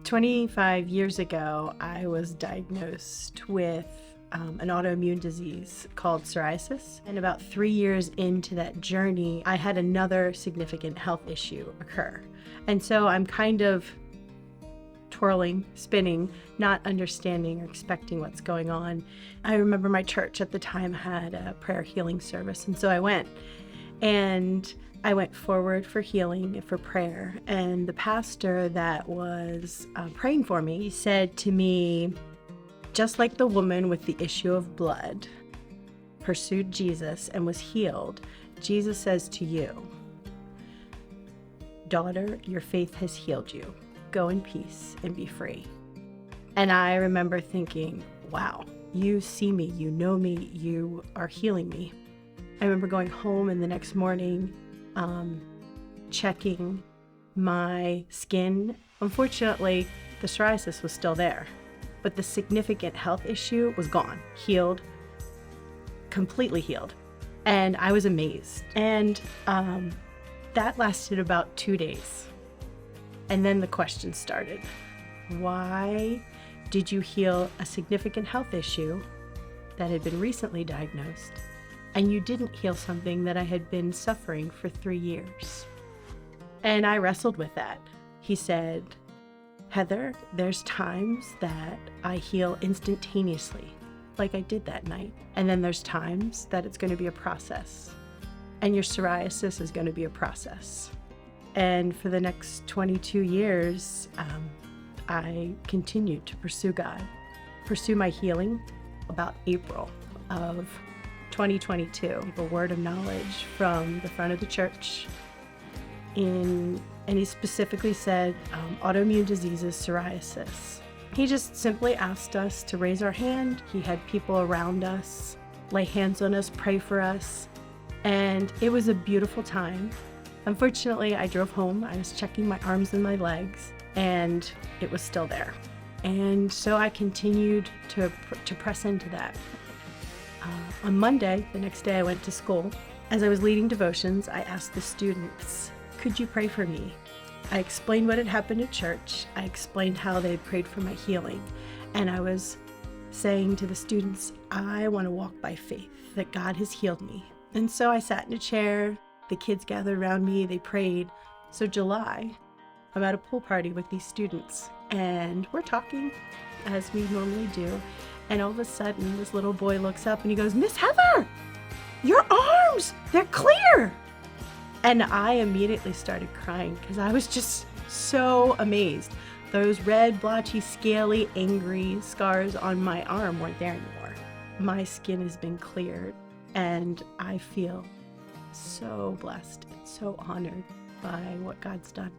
25 years ago, I was diagnosed with an autoimmune disease called psoriasis. And about 3 years into that journey, I had another significant health issue occur. And so I'm kind of twirling, spinning, not understanding or expecting what's going on. I remember my church at the time had a prayer healing service. And so I went. And I went forward for healing, for prayer, and the pastor that was praying for me said to me, just like the woman with the issue of blood pursued Jesus and was healed, Jesus says to you, daughter, your faith has healed you. Go in peace and be free. And I remember thinking, wow, you see me, you know me, you are healing me. I remember going home and the next morning checking my skin. Unfortunately, the psoriasis was still there, but the significant health issue was gone, healed, completely healed. And I was amazed. And that lasted about 2 days. And then the question started. Why did you heal a significant health issue that had been recently diagnosed, and you didn't heal something that I had been suffering for 3 years? And I wrestled with that. He said, Heather, there's times that I heal instantaneously, like I did that night. And then there's times that it's going to be a process. And your psoriasis is going to be a process. And for the next 22 years, I continued to pursue God, pursue my healing. About April of 2022, a word of knowledge from the front of the church. And he specifically said, autoimmune diseases, psoriasis. He just simply asked us to raise our hand. He had people around us lay hands on us, pray for us. And it was a beautiful time. Unfortunately, I drove home. I was checking my arms and my legs, and it was still there. And so I continued to press into that. On Monday, the next day I went to school. As I was leading devotions, I asked the students, could you pray for me? I explained what had happened at church. I explained how they had prayed for my healing. And I was saying to the students, I want to walk by faith, that God has healed me. And so I sat in a chair. The kids gathered around me. They prayed. So July, I'm at a pool party with these students. And we're talking, as we normally do. And all of a sudden, this little boy looks up and he goes, Miss Heather, your arms, they're clear. And I immediately started crying because I was just so amazed. Those red, blotchy, scaly, angry scars on my arm weren't there anymore. My skin has been cleared, and I feel so blessed and so honored by what God's done.